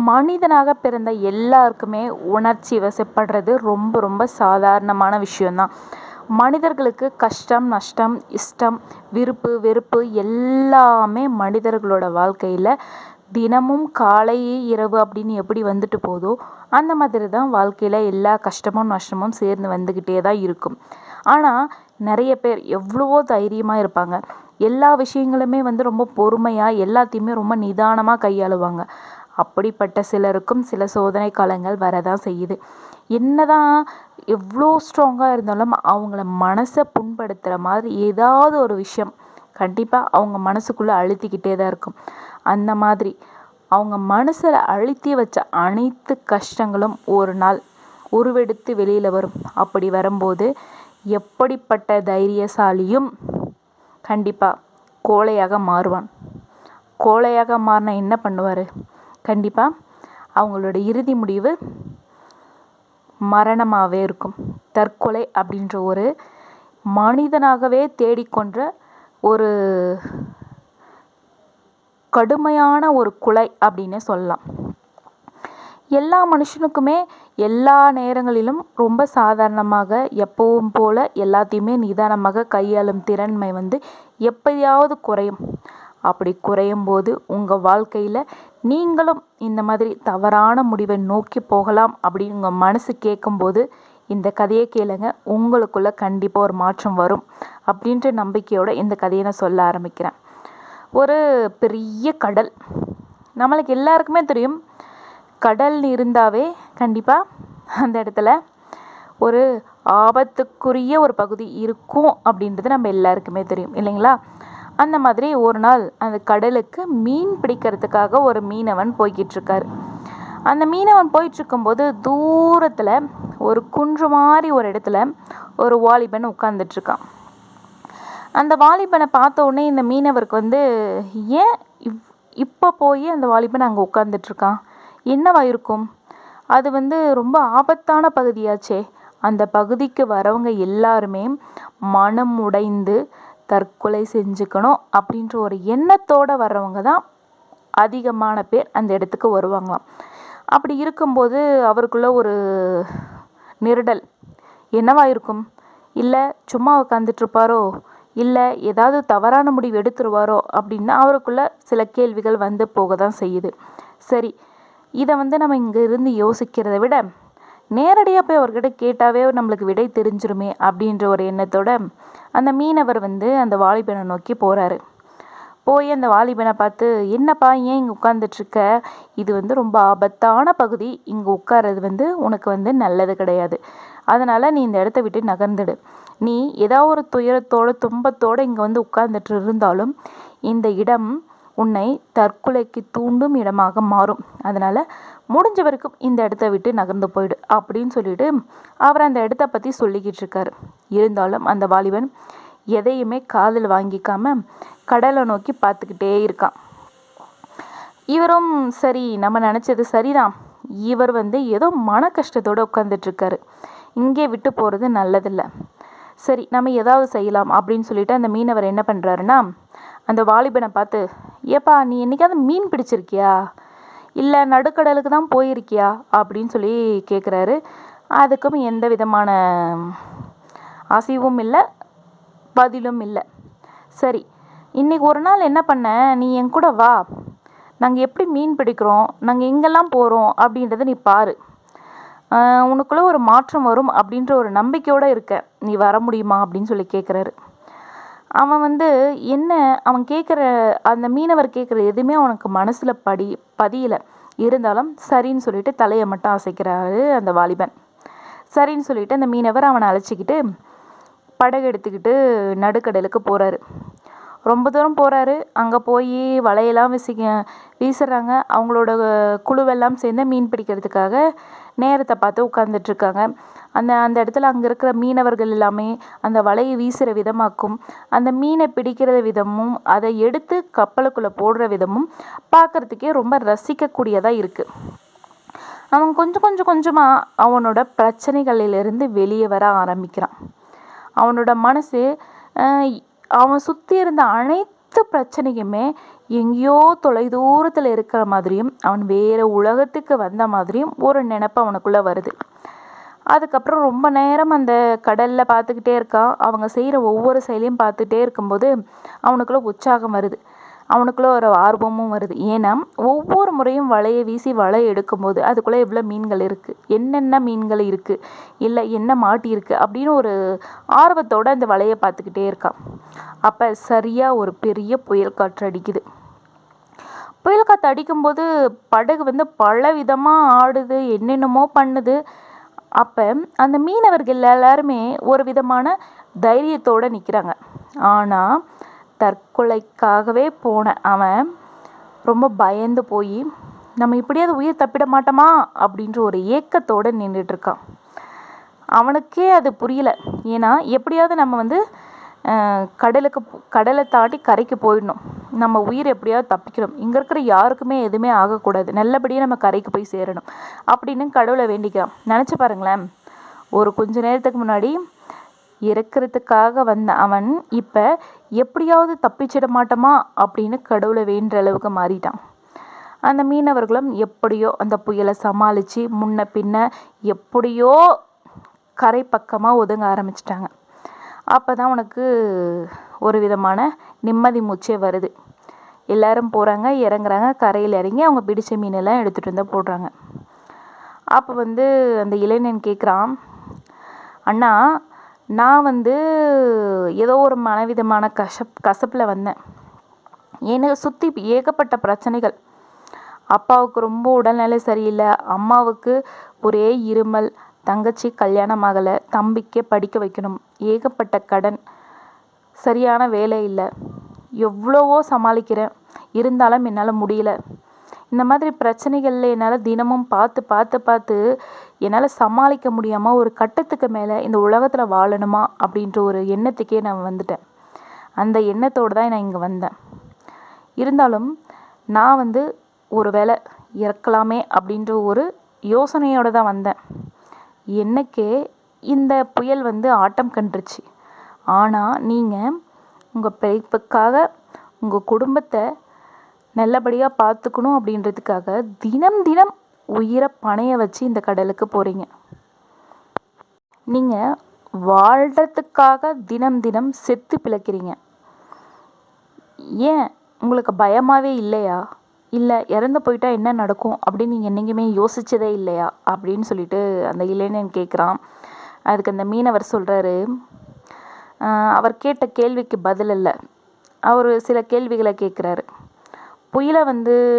மனிதனாக பிறந்த எல்லாருக்குமே உணர்ச்சி வசப்படுறது ரொம்ப ரொம்ப சாதாரணமான விஷயந்தான். மனிதர்களுக்கு கஷ்டம், நஷ்டம், இஷ்டம், விருப்பு, வெறுப்பு எல்லாமே மனிதர்களோட வாழ்க்கையில் தினமும் காலை இரவு அப்படின்னு எப்படி வந்துட்டு போதோ அந்த மாதிரி தான் வாழ்க்கையில் எல்லா கஷ்டமும் நஷ்டமும் சேர்ந்து வந்துக்கிட்டே தான் இருக்கும். ஆனால் நிறைய பேர் எவ்வளவோ தைரியமாக இருப்பாங்க. எல்லா விஷயங்களுமே ரொம்ப பொறுமையாக எல்லாத்தையுமே ரொம்ப நிதானமாக கையாளுவாங்க. அப்படிப்பட்ட சிலருக்கும் சில சோதனை காலங்கள் வரதான் செய்யுது. என்னதான் எவ்வளோ ஸ்ட்ராங்காக இருந்தாலும் அவங்கள மனசை புண்படுத்துகிற மாதிரி ஏதாவது ஒரு விஷயம் கண்டிப்பாக அவங்க மனசுக்குள்ளே அழுத்திக்கிட்டே தான் இருக்கும். அந்த மாதிரி அவங்க மனசில் அழுத்தி வச்ச அனைத்து கஷ்டங்களும் ஒரு நாள் உருவெடுத்து வெளியில் வரும். அப்படி வரும்போது எப்படிப்பட்ட தைரியசாலியும் கண்டிப்பாக கோழையாக மாறுவான். கோழையாக மாறினா என்ன பண்ணுவார்? கண்டிப்பாக அவங்களோட இறுதி முடிவு மரணமாகவே இருக்கும். தற்கொலை அப்படின்ற ஒரு மனிதனாகவே தேடிக்கொன்ற ஒரு கடுமையான ஒரு கொலை அப்படின்னு சொல்லலாம். எல்லா மனுஷனுக்குமே எல்லா நேரங்களிலும் ரொம்ப சாதாரணமாக எப்பவும் போல் எல்லாத்தையுமே நிதானமாக கையாளும் திறன்மை எப்படியாவது குறையும். அப்படி குறையும் போது உங்கள் வாழ்க்கையில் நீங்களும் இந்த மாதிரி தவறான முடிவை நோக்கி போகலாம் அப்படின்னு உங்கள் மனசு கேட்கும்போது இந்த கதையை கேளுங்க. உங்களுக்குள்ளே கண்டிப்பாக ஒரு மாற்றம் வரும் அப்படின்ற நம்பிக்கையோடு இந்த கதையை நான் சொல்ல ஆரம்பிக்கிறேன். ஒரு பெரிய கடல், நம்மளுக்கு எல்லாருக்குமே தெரியும். கடல் இருந்தாவே கண்டிப்பாக அந்த இடத்துல ஒரு ஆபத்துக்குரிய ஒரு பகுதி இருக்கும் அப்படின்றது நம்ம எல்லாருக்குமே தெரியும் இல்லைங்களா? அந்த மாதிரி ஒரு நாள் அந்த கடலுக்கு மீன் பிடிக்கிறதுக்காக ஒரு மீனவன் போய்கிட்டு இருக்காரு. அந்த மீனவன் போயிட்டுருக்கும்போது தூரத்தில் ஒரு குன்று மாதிரி ஒரு இடத்துல ஒரு வாலிபன் உட்கார்ந்துட்டுருக்கான். அந்த வாலிபனை பார்த்த உடனே இந்த மீனவருக்கு ஏன் இப்போ போய் அந்த வாலிபன் அங்கே உட்காந்துட்ருக்கான், என்னவா இருக்கும்? அது ரொம்ப ஆபத்தான பகுதியாச்சே. அந்த பகுதிக்கு வரவங்க எல்லாருமே மனம் உடைந்து தற்கொலை செஞ்சுக்கணும் அப்படின்ற ஒரு எண்ணத்தோடு வர்றவங்க தான் அதிகமான பேர் அந்த இடத்துக்கு வருவாங்களாம். அப்படி இருக்கும்போது அவருக்குள்ள ஒரு நெருடல் என்னவா இருக்கும்? இல்லை சும்மா உட்காந்துட்ருப்பாரோ, இல்லை ஏதாவது தவறான முடிவு எடுத்துருவாரோ அப்படின்னு அவருக்குள்ள சில கேள்விகள் போக தான் செய்யுது. சரி, இதை நம்ம இங்கே இருந்து யோசிக்கிறத விட நேரடியாக போய் அவர்கிட்ட கேட்டாவே நம்மளுக்கு விடை தெரிஞ்சிருமே அப்படின்ற ஒரு எண்ணத்தோட அந்த மீனவர் அந்த வாலிபனை நோக்கி போகிறாரு. போய் அந்த வாலிபனை பார்த்து, என்னப்பா ஏன் இங்கே உட்காந்துட்ருக்க? இது ரொம்ப ஆபத்தான பகுதி, இங்கே உட்கார்றது உனக்கு நல்லது கிடையாது. அதனால் நீ இந்த இடத்த விட்டு நகர்ந்துடு. நீ ஏதாவது ஒரு துயரத்தோடு துன்பத்தோடு இங்கே உட்கார்ந்துட்டு இருந்தாலும் இந்த இடம் உன்னை தற்கொலைக்கு தூண்டும் இடமாக மாறும். அதனால் முடிஞ்ச வரைக்கும் இந்த இடத்த விட்டு நகர்ந்து போயிடு அப்படின்னு சொல்லிட்டு அவர் அந்த இடத்த பற்றி சொல்லிக்கிட்டு இருக்காரு. இருந்தாலும் அந்த வாலிபன் எதையுமே காதில் வாங்கிக்காம கடலை நோக்கி பார்த்துக்கிட்டே இருக்கான். இவரும் சரி, நம்ம நினச்சது சரிதான், இவர் ஏதோ மன கஷ்டத்தோடு உட்காந்துட்ருக்காரு, இங்கே விட்டு போகிறது நல்லதில்லை, சரி நம்ம ஏதாவது செய்யலாம் அப்படின்னு சொல்லிட்டு அந்த மீனவர் என்ன பண்ணுறாருன்னா அந்த வாலிபனை பார்த்து, ஏப்பா நீ என்றைக்காவது மீன் பிடிச்சிருக்கியா, இல்லை நடுக்கடலுக்கு தான் போயிருக்கியா அப்படின்னு சொல்லி கேட்குறாரு. அதுக்கும் எந்த விதமான அசைவும் இல்லை, பதிலும் இல்லை. சரி, இன்றைக்கி ஒரு நாள் என்ன பண்ண, நீ என் கூட வா, நாங்கள் எப்படி மீன் பிடிக்கிறோம், நாங்கள் எங்கெல்லாம் போகிறோம் அப்படின்றத நீ பாரு, உனக்குள்ளே ஒரு மாற்றம் வரும் அப்படின்ற ஒரு நம்பிக்கையோடு இருக்க, நீ வர முடியுமா அப்படின்னு சொல்லி கேட்குறாரு. அவன் என்ன அவன் கேட்குற அந்த மீனவர் கேட்குற எதுவுமே அவனுக்கு மனசில் பதியலை. இருந்தாலும் சரின்னு சொல்லிட்டு தலையை மட்டும் அசைக்கிறாரு அந்த வாலிபன். சரின்னு சொல்லிட்டு அந்த மீனவர் அவனை அழைச்சிக்கிட்டு படகு எடுத்துக்கிட்டு நடுக்கடலுக்கு போகிறாரு. ரொம்ப தூரம் போகிறாரு. அங்கே போய் வலையெல்லாம் வீசுகிறாங்க. அவங்களோட குழுவெல்லாம் சேர்ந்து மீன் பிடிக்கிறதுக்காக நேரத்தை பார்த்து உட்காந்துட்ருக்காங்க. அந்த இடத்துல அங்கே இருக்கிற மீனவர்கள் எல்லாமே அந்த வலையை வீசுகிற விதமாக்கும், அந்த மீனை பிடிக்கிற விதமும் அதை எடுத்து கப்பலுக்குள்ளே போடுற விதமும் பார்க்குறதுக்கே ரொம்ப ரசிக்கக்கூடியதாக இருக்குது. அவன் கொஞ்சமாக அவனோட பிரச்சனைகளிலிருந்து வெளியே வர ஆரம்பிக்கிறான். அவனோட மனசு அவன் சுற்றி இருந்த அனைத்து அனைத்து பிரச்சனையுமே எங்கேயோ தொலைதூரத்தில் இருக்கிற மாதிரியும் அவன் வேறு உலகத்துக்கு வந்த மாதிரியும் ஒரு நினப்பு அவனுக்குள்ளே வருது. அதுக்கப்புறம் ரொம்ப நேரம் அந்த கடலில் பார்த்துக்கிட்டே இருக்கான். அவங்க செய்கிற ஒவ்வொரு செயலையும் பார்த்துட்டே இருக்கும்போது அவனுக்குள்ளே உற்சாகம் வருது, அவனுக்குள்ளே ஒரு ஆர்வமும் வருது. ஏன்னா ஒவ்வொரு முறையும் வலையை வீசி வலை எடுக்கும்போது அதுக்குள்ளே எவ்வளோ மீன்கள் இருக்குது, என்னென்ன மீன்கள் இருக்குது, இல்லை என்ன மாட்டி இருக்குது அப்படின்னு ஒரு ஆர்வத்தோடு அந்த வலையை பார்த்துக்கிட்டே இருக்கான். அப்போ சரியாக ஒரு பெரிய புயல் காற்று அடிக்குது. புயல் காற்று அடிக்கும்போது படகு பல விதமாக ஆடுது, என்னென்னமோ பண்ணுது. அப்போ அந்த மீனவர்கள் எல்லாருமே ஒரு விதமான தைரியத்தோடு நிற்கிறாங்க. ஆனால் தற்கொலைக்காகவே போன அவன் ரொம்ப பயந்து போய் நம்ம இப்படியாவது உயிர் தப்பிட மாட்டோமா அப்படின்ற ஒரு ஏக்கத்தோடு நின்றுட்டுருக்கான். அவனுக்கே அது புரியல. ஏன்னா எப்படியாவது நம்ம கடலை தாண்டி கரைக்கு போயிடணும், நம்ம உயிர் எப்படியாவது தப்பிக்கணும், இங்கே இருக்கிற யாருக்குமே எதுவுமே ஆகக்கூடாது, நல்லபடியாக நம்ம கரைக்கு போய் சேரணும் அப்படின்னு கடவுளை வேண்டிக்கிறான். நினச்சி பாருங்களேன், ஒரு கொஞ்ச நேரத்துக்கு முன்னாடி இறக்கிறதுக்காக வந்த அவன் இப்போ எப்படியாவது தப்பிச்சிட மாட்டோமா அப்படின்னு கடவுளை வேண்டுற அளவுக்கு மாறிட்டான். அந்த மீனவர்களும் எப்படியோ அந்த புயலை சமாளித்து முன்ன பின்ன எப்படியோ கரை பக்கமாக ஒதுங்க ஆரம்பிச்சிட்டாங்க. அப்போ தான் உனக்கு ஒரு விதமான நிம்மதி மூச்சே வருது. எல்லோரும் போகிறாங்க, இறங்குறாங்க, கரையில் இறங்கி அவங்க பிடிச்ச மீனெல்லாம் எடுத்துகிட்டு வந்து போடுறாங்க. அப்போ அந்த இளைஞன் கேட்குறான், அண்ணா நான் ஏதோ ஒரு மனவிதமான கசப்பில் வந்தேன். எனக்கு சுற்றி ஏகப்பட்ட பிரச்சனைகள். அப்பாவுக்கு ரொம்ப உடல்நிலை சரியில்லை, அம்மாவுக்கு ஒரே இருமல், தங்கச்சி கல்யாணம் ஆகலை, தம்பிக்கே படிக்க வைக்கணும், ஏகப்பட்ட கடன், சரியான வேலை இல்லை, எவ்வளவோ சமாளிக்கிறேன், இருந்தாலும் என்னால் முடியல. இந்த மாதிரி பிரச்சனைகளில் என்னால் தினமும் பார்த்து என்னால் சமாளிக்க முடியாமல் ஒரு கட்டத்துக்கு மேலே இந்த உலகத்தில் வாழணுமா அப்படின்ற ஒரு எண்ணத்துக்கே நான் வந்துட்டேன். அந்த எண்ணத்தோடு தான் நான் இங்கே வந்தேன். இருந்தாலும் நான் ஒரு வேளை இறக்கலாமே அப்படின்ற ஒரு யோசனையோடு தான் வந்தேன். என்னக்கே இந்த புயல் ஆட்டம் கண்டுருச்சு. ஆனால் நீங்கள் உங்கள் பிழைப்புக்காக உங்கள் குடும்பத்தை நல்லபடியாக பார்த்துக்கணும் அப்படின்றதுக்காக தினம் தினம் உயிரை பணைய வச்சு இந்த கடலுக்கு போகிறீங்க. நீங்கள் வாழ்கிறதுக்காக தினம் தினம் செத்து பிழைக்கிறீங்க. ஏன் உங்களுக்கு பயமாகவே இல்லையா? இல்லை இறந்து போயிட்டா என்ன நடக்கும் அப்படின்னு நீங்கள் என்றைக்குமே யோசித்ததே இல்லையா அப்படின்னு சொல்லிட்டு அந்த இளைஞன் கேட்குறான். அதுக்கு அந்த மீனவர் சொல்கிறாரு, அவர் கேட்ட கேள்விக்கு பதில் இல்லை, அவர் சில கேள்விகளை கேட்குறாரு. புயலை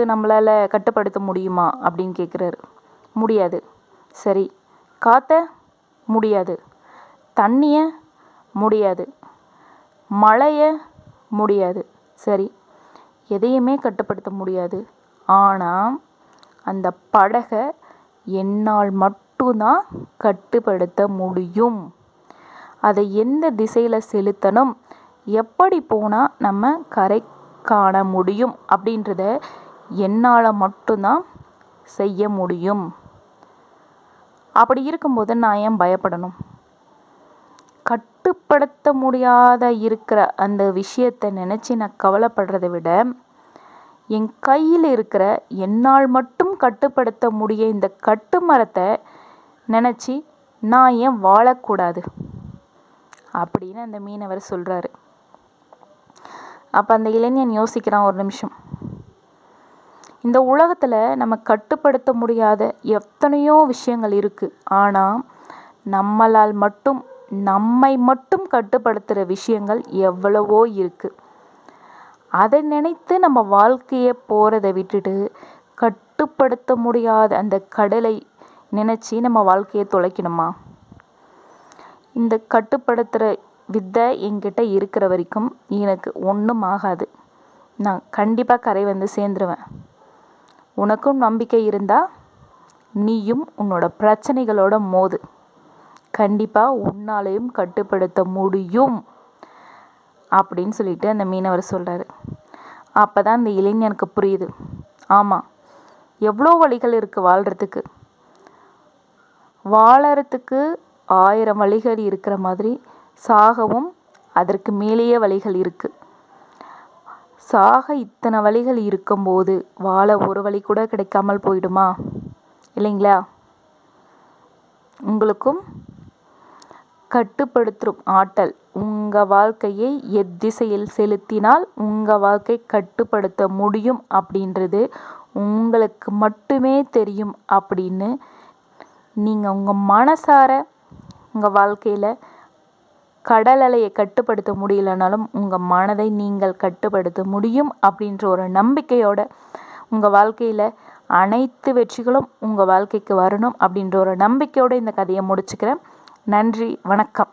நம்மளால் கட்டுப்படுத்த முடியுமா அப்படின்னு கேட்குறாரு. முடியாது. சரி, காற்ற முடியாது, தண்ணியை முடியாது, மழையை முடியாது. சரி, எதையுமே கட்டுப்படுத்த முடியாது. ஆனால் அந்த படகை என்னால் மட்டும்தான் கட்டுப்படுத்த முடியும். அதை எந்த திசையில் செலுத்தணும், எப்படி போனால் நம்ம கரை காண முடியும் அப்படின்றத என்னால் மட்டும்தான் செய்ய முடியும். அப்படி இருக்கும்போது நான் ஏன் பயப்படணும்? கட்டுப்படுத்த முடியாத இருக்கிற அந்த விஷயத்தை நினச்சி நான் கவலைப்படுறதை விட என் கையில் இருக்கிற என்னால் மட்டும் கட்டுப்படுத்த முடிய இந்த கட்டுமரத்தை நினச்சி நான் ஏன் வாழக்கூடாது அப்படின்னு அந்த மீனவர் சொல்கிறாரு. அப்போ அந்த இளைஞன் யோசிக்கிறான் ஒரு நிமிஷம். இந்த உலகத்தில் நம்ம கட்டுப்படுத்த முடியாத எத்தனையோ விஷயங்கள் இருக்குது. ஆனால் நம்மளால் மட்டும் நம்மை மட்டும் கட்டுப்படுத்துகிற விஷயங்கள் எவ்வளவோ இருக்குது. அதை நினைத்து நம்ம வாழ்க்கையை போகிறதை விட்டுட்டு கட்டுப்படுத்த முடியாத அந்த கடலை நினச்சி நம்ம வாழ்க்கையை தொலைக்கணுமா? இந்த கட்டுப்படுத்துகிற வித்தை என்கிட்ட இருக்கிற வரைக்கும் எனக்கு ஒன்றும் ஆகாது. நான் கண்டிப்பாக கரை சேர்ந்துருவேன். உனக்கும் நம்பிக்கை இருந்தால் நீயும் உன்னோட பிரச்சனைகளோட மோது. கண்டிப்பாக உன்னாலையும் கட்டுப்படுத்த முடியும் அப்படின்னு சொல்லிட்டு அந்த மீனவர் சொல்கிறாரு. அப்போ தான் அந்த இளைஞனுக்கு புரியுது, ஆமாம், எவ்வளோ வழிகள் இருக்குது வாழ்கிறதுக்கு. வாழறதுக்கு 1000 வழிகள் இருக்கிற மாதிரி சாகவும் அதற்கு மேலேயே வழிகள் இருக்குது. சாக இத்தனை வழிகள் இருக்கும்போது வாழ ஒரு வழி கூட கிடைக்காமல் போயிடுமா? இல்லைங்களா? உங்களுக்கும் கட்டுப்படுத்தும் ஆற்றல், உங்கள் வாழ்க்கையை எத்திசையில் செலுத்தினால் உங்கள் வாழ்க்கை கட்டுப்படுத்த முடியும் அப்படின்றது உங்களுக்கு மட்டுமே தெரியும் அப்படின்னு நீங்கள் உங்கள் மனசார உங்கள் வாழ்க்கையில் கடல் அலையை கட்டுப்படுத்த முடியலனாலும் உங்கள் மனதை நீங்கள் கட்டுப்படுத்த முடியும் அப்படின்ற ஒரு நம்பிக்கையோட உங்கள் வாழ்க்கையில் அனைத்து வெற்றிகளும் உங்கள் வாழ்க்கைக்கு வரணும் அப்படின்ற ஒரு நம்பிக்கையோடு இந்த கதையை முடிச்சுக்கிறேன். நன்றி, வணக்கம்.